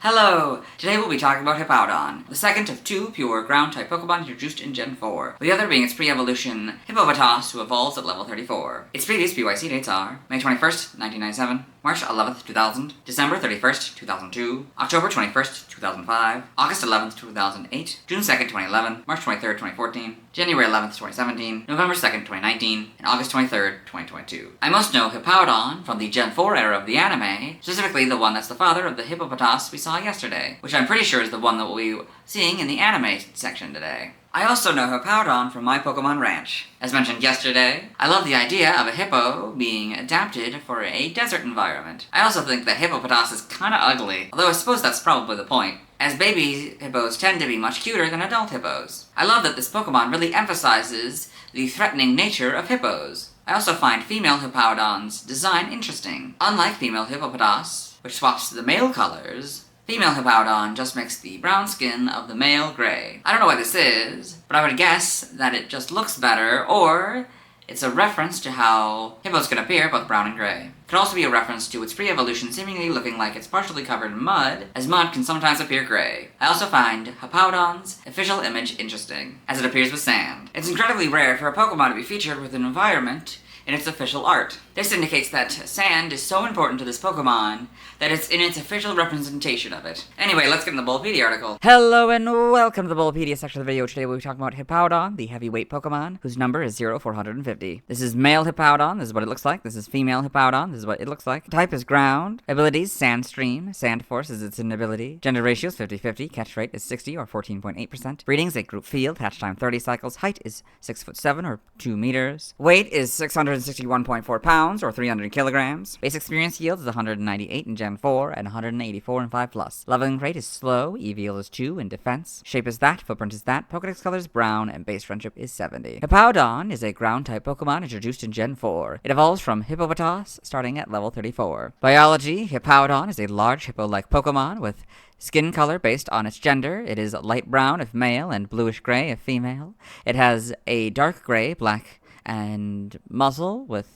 Hello! Today we'll be talking about Hippowdon, the second of two pure ground-type Pokemon introduced in Gen 4, the other being its pre-evolution Hippowdon, who evolves at level 34. Its previous BYC dates are May 21st, 1997, March 11th, 2000, December 31st, 2002, October 21st, 2005, August 11th, 2008, June 2nd, 2011, March 23rd, 2014, January 11th, 2017, November 2nd, 2019, and August 23rd, 2022. I most know Hippowdon from the Gen 4 era of the anime, specifically the one that's the father of the Hippopotas we saw yesterday, which I'm pretty sure is the one that we'll be seeing in the anime section today. I also know Hippowdon from my Pokemon Ranch. As mentioned yesterday, I love the idea of a hippo being adapted for a desert environment. I also think that Hippopotas is kinda ugly, although I suppose that's probably the point, as baby hippos tend to be much cuter than adult hippos. I love that this Pokemon really emphasizes the threatening nature of hippos. I also find female Hippowdon's design interesting. Unlike female Hippopotas, which swaps the male colors, female Hippowdon just makes the brown skin of the male gray. I don't know what this is, but I would guess that it just looks better, or it's a reference to how hippos can appear both brown and gray. It could also be a reference to its pre-evolution seemingly looking like it's partially covered in mud, as mud can sometimes appear gray. I also find Hippowdon's official image interesting, as it appears with sand. It's incredibly rare for a Pokemon to be featured with an environment in its official art. This indicates that sand is so important to this Pokemon that it's in its official representation of it. Anyway, let's get in the Bulbapedia article. Hello and welcome to the Bulbapedia section of the video. Today we'll be talking about Hippowdon, the heavyweight Pokemon, whose number is 0450. This is male Hippowdon, this is what it looks like. This is female Hippowdon, this is what it looks like. Type is ground. Abilities, Sand Stream. Sand Force is its ability. Gender ratio is 50-50. Catch rate is 60 or 14.8%. Breeding is a group field. Hatch time 30 cycles. Height is 6'7" or 2 meters. Weight is 661.4 pounds or 300 kilograms. Base experience yield is 198 in Gen 4 and 184 in 5+. Leveling rate is slow. EV is 2 in defense. Shape is that. Footprint is that. Pokedex color is brown and base friendship is 70. Hippowdon is a ground-type Pokemon introduced in Gen 4. It evolves from Hippopotas starting at level 34. Biology, Hippowdon is a large hippo-like Pokemon with skin color based on its gender. It is light brown if male and bluish gray if female. It has a dark gray, black, and muzzle with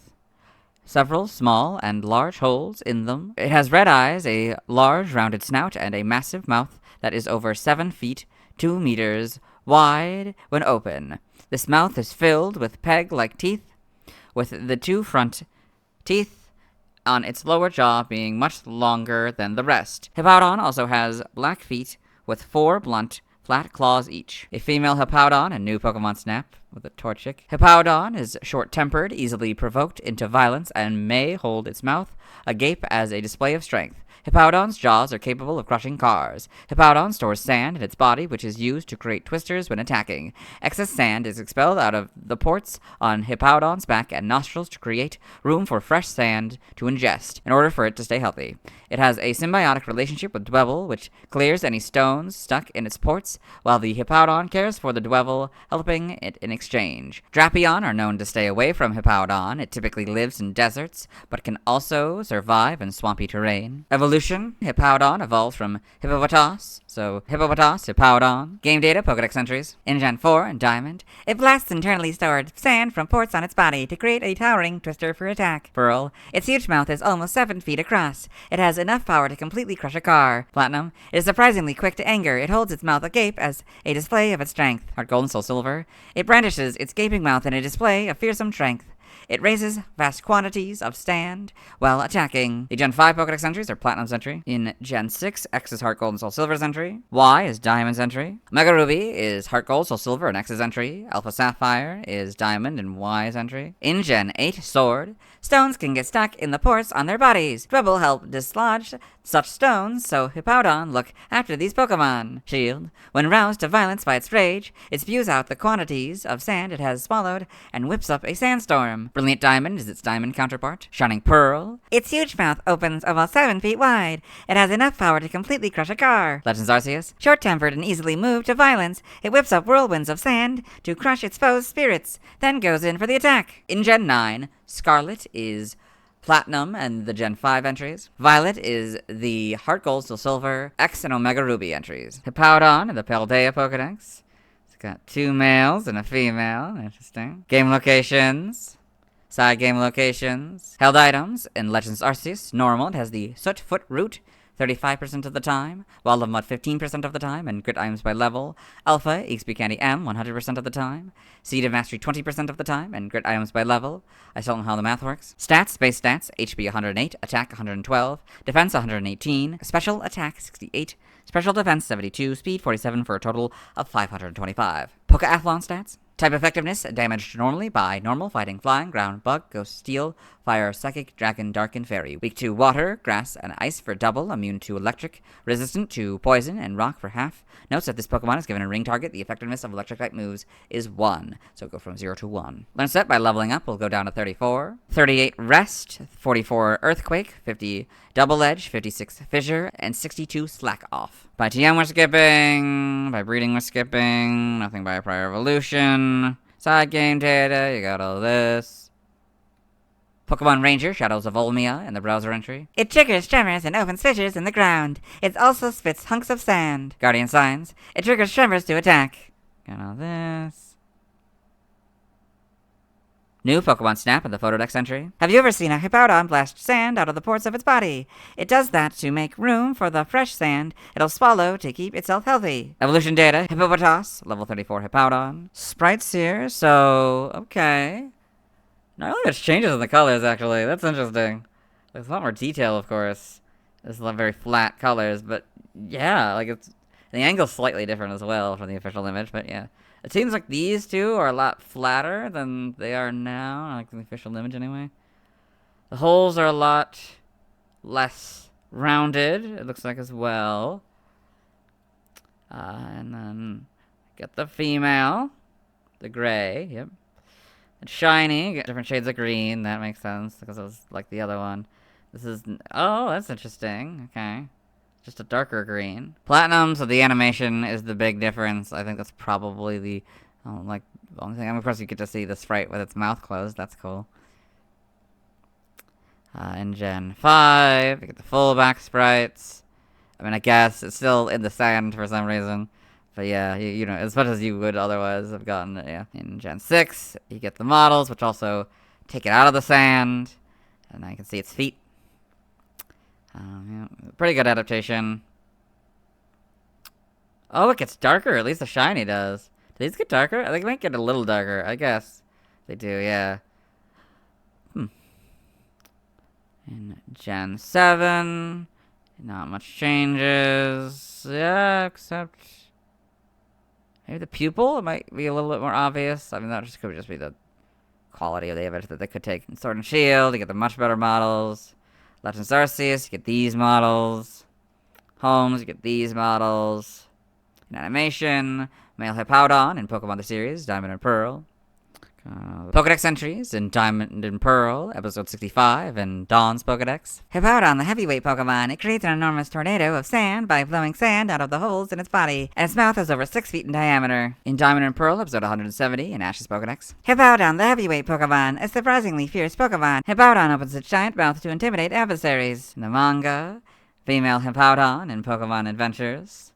several small and large holes in them. It has red eyes, a large rounded snout, and a massive mouth that is over 7 feet, 2 meters wide when open. This mouth is filled with peg-like teeth, with the 2 front teeth on its lower jaw being much longer than the rest. Hippowdon also has black feet with 4 blunt, flat claws each. A female Hippowdon, a new Pokemon Snap with a Torchic. Hippowdon is short-tempered, easily provoked into violence, and may hold its mouth agape as a display of strength. Hippowdon's jaws are capable of crushing cars. Hippowdon stores sand in its body, which is used to create twisters when attacking. Excess sand is expelled out of the ports on Hippowdon's back and nostrils to create room for fresh sand to ingest, in order for it to stay healthy. It has a symbiotic relationship with Dwebble, which clears any stones stuck in its ports, while the Hippowdon cares for the Dwebble, helping it in exchange. Drapion are known to stay away from Hippowdon. It typically lives in deserts, but can also survive in swampy terrain. Evolution, Hippowdon evolves from Hippopotas, so Hippopotas, Hippowdon. Game data, Pokedex entries. In Gen 4 and Diamond, it blasts internally stored sand from ports on its body to create a towering twister for attack. Pearl, its huge mouth is almost 7 feet across. It has enough power to completely crush a car. Platinum, it is surprisingly quick to anger. It holds its mouth agape as a display of its strength. Heart Gold and Soul Silver, it brandishes its gaping mouth in a display of fearsome strength. It raises vast quantities of sand while attacking. The Gen 5 Pokedex entries are Platinum's entry. In Gen 6, X is Heart Gold and Soul Silver's entry. Y is Diamond's entry. Mega Ruby is Heart Gold, Soul Silver, and X's entry. Alpha Sapphire is Diamond and Y's entry. In Gen 8 Sword, stones can get stuck in the ports on their bodies. Dwebble help dislodge such stones, so Hippowdon look after these Pokemon. Shield, when roused to violence by its rage, it spews out the quantities of sand it has swallowed and whips up a sandstorm. Brilliant Diamond is its diamond counterpart. Shining Pearl, its huge mouth opens almost 7 feet wide. It has enough power to completely crush a car. Legends Arceus, short-tempered and easily moved to violence, it whips up whirlwinds of sand to crush its foes' spirits, then goes in for the attack. In Gen 9, Scarlet is Platinum and the Gen 5 entries. Violet is the Heart Gold, Soul Silver, X, and Omega Ruby entries. Hippowdon and the Paldea Pokedex. It's got 2 males and a female. Interesting. Game locations. Side game locations. Held items in Legends Arceus. Normal, it has the Soot Foot Root, 35% of the time, Wall of Mud 15% of the time, and Grit items by level. Alpha, EXP Candy M 100% of the time. Seed of Mastery 20% of the time, and Grit items by level. I still don't know how the math works. Stats, base stats, HP 108, attack 112, defense 118, special attack 68, special defense 72, speed 47 for a total of 525. Pokeathlon stats. Type effectiveness, damaged normally by normal, fighting, flying, ground, bug, ghost, steel, fire, psychic, dragon, dark, and fairy. Weak to water, grass, and ice for double, immune to electric, resistant to poison, and rock for half. Notes that this Pokemon is given a ring target. The effectiveness of electric-type moves is 1, so go from 0 to 1. Learn set by leveling up will go down to 34. 38 rest, 44 earthquake, 50 double edge, 56 fissure, and 62 slack off. By TM we're skipping, by breeding we're skipping, nothing by prior evolution. Side game data, you got all this. Pokemon Ranger, Shadows of Olmia, in the browser entry. It triggers tremors and opens fissures in the ground. It also spits hunks of sand. Guardian Signs. It triggers tremors to attack. Got all this. New Pokemon Snap in the Photodex entry. Have you ever seen a Hippowdon blast sand out of the pores of its body? It does that to make room for the fresh sand it'll swallow to keep itself healthy. Evolution data, Hippopotas, level 34 Hippowdon. Sprites here, so, okay. Not really much changes in the colors, actually. That's interesting. There's a lot more detail, of course. There's a lot of very flat colors, but yeah, like it's... The angle's slightly different as well from the official image, but yeah. It seems like these two are a lot flatter than they are now, like the official image anyway. The holes are a lot less rounded, it looks like as well. And then get the female, the gray, yep. And shiny, get different shades of green, that makes sense, because it was like the other one. This is, oh, that's interesting, okay. Just a darker green. Platinum, so the animation is the big difference. I think that's probably the, only thing. I mean, of course, you get to see the sprite with its mouth closed. That's cool. In Gen 5, you get the full back sprites. I mean, I guess it's still in the sand for some reason. But yeah, you know, as much as you would otherwise have gotten it, yeah. In Gen 6, you get the models, which also take it out of the sand. And now you can see its feet. Yeah, pretty good adaptation. Oh, it gets darker. At least the shiny does. Do these get darker? I think they might get a little darker. I guess they do. Yeah. In Gen 7, not much changes. Yeah, except maybe the pupil. It might be a little bit more obvious. I mean, that could just be the quality of the image that they could take. In Sword and Shield, you get the much better models. Legends Arceus, you get these models. Holmes, you get these models. In animation, male Hippowdon in Pokemon the series, Diamond and Pearl. Pokedex entries in Diamond and Pearl, episode 65, and Dawn's Pokedex. Hippowdon, the heavyweight Pokemon, it creates an enormous tornado of sand by blowing sand out of the holes in its body, and its mouth is over 6 feet in diameter. In Diamond and Pearl, episode 170, in Ash's Pokedex. Hippowdon, the heavyweight Pokemon, a surprisingly fierce Pokemon. Hippowdon opens its giant mouth to intimidate adversaries. In the manga, female Hippowdon in Pokemon Adventures.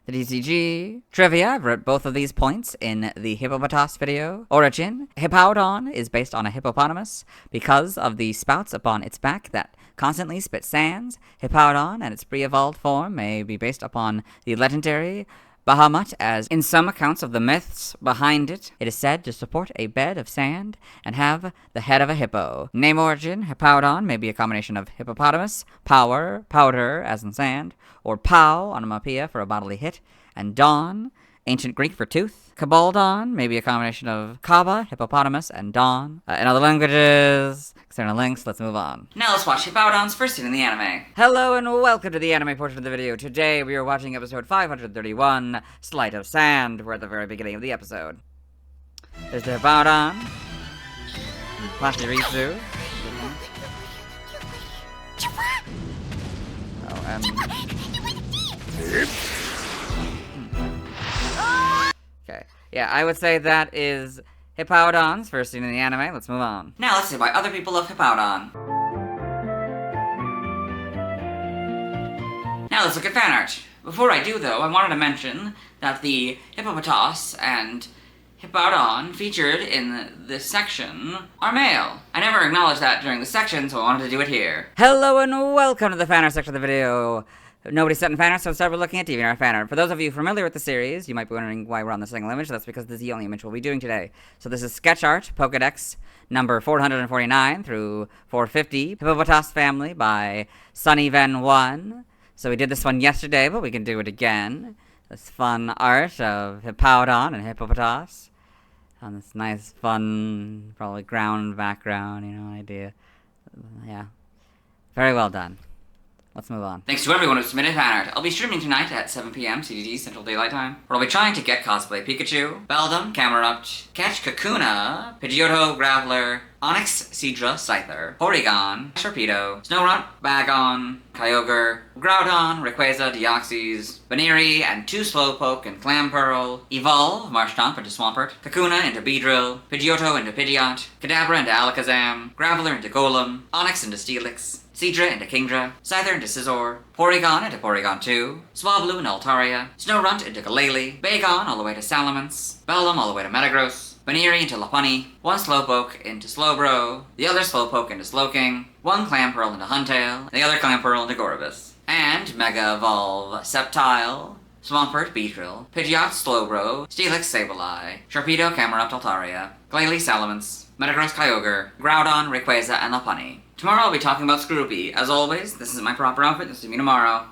The DCG. Trivia, I've read both of these points in the Hippopotas video. Origin, Hippowdon is based on a hippopotamus because of the spouts upon its back that constantly spit sands. Hippowdon and its pre-evolved form may be based upon the legendary Bahamut, as in some accounts of the myths behind it, it is said to support a bed of sand and have the head of a hippo. Name origin, Hippowdon may be a combination of hippopotamus, power, powder, as in sand, or pow, onomatopoeia for a bodily hit, and don, ancient Greek for tooth. Kabaldon may be a combination of kaba, hippopotamus, and don. In other languages, external links, let's move on. Now let's watch Hippowdon's first scene in the anime. Hello and welcome to the anime portion of the video. Today we are watching episode 531, Sleight of Sand. We're at the very beginning of the episode. There's the Hippowdon. Plastic Rizu. Oh, and... Okay, yeah, I would say that is Hippowdon's first scene in the anime. Let's move on. Now let's see why other people love Hippowdon. Now let's look at fan art. Before I do, though, I wanted to mention that the Hippopotas and Hippowdon featured in this section are male. I never acknowledged that during the section, so I wanted to do it here. Hello and welcome to the fan art section of the video. Nobody's set in fan art, so let's start by looking at DeviantArt fan art. For those of you familiar with the series, you might be wondering why we're on the single image. That's because this is the only image we'll be doing today. So this is sketch art, Pokedex, number 449 through 450, Hippopotas Family by Sunnyven1. So we did this one yesterday, but we can do it again. This fun art of Hippowdon and Hippopotas on this nice, fun, probably ground background, idea. Yeah. Very well done. Let's move on. Thanks to everyone who submitted fan art. I'll be streaming tonight at 7 p.m. CDT, Central Daylight Time, where I'll be trying to get cosplay Pikachu, Beldum, Camerupt, Catch Kakuna, Pidgeotto, Graveler, Onix, Seadra, Scyther, Porygon, Sharpedo, Snorunt, Bagon, Kyogre, Groudon, Rayquaza, Deoxys, Baneri, and 2 Slowpoke and Clamperl, Evolve, Marshtomp into Swampert, Kakuna into Beedrill, Pidgeotto into Pidgeot, Kadabra into Alakazam, Graveler into Golem, Onix into Steelix, Seadra into Kingdra, Scyther into Scizor, Porygon into Porygon 2, Swablu into Altaria, Snorunt into Glalie, Bagon all the way to Salamence, Beldum all the way to Metagross, Baneri into Lopunny, 1 Slowpoke into Slowbro, the other Slowpoke into Slowking, 1 Clamperl into Huntail, and the other Clamperl into Gorobus. And Mega Evolve Sceptile, Swampert, Beedrill, Pidgeot, Slowbro, Steelix, Sableye, Sharpedo, Camerupt, Altaria, Glalie, Salamence, Metagross, Kyogre, Groudon, Rayquaza, and Lopunny. Tomorrow I'll be talking about Scroopy. As always, this is my proper outfit. You'll see me tomorrow.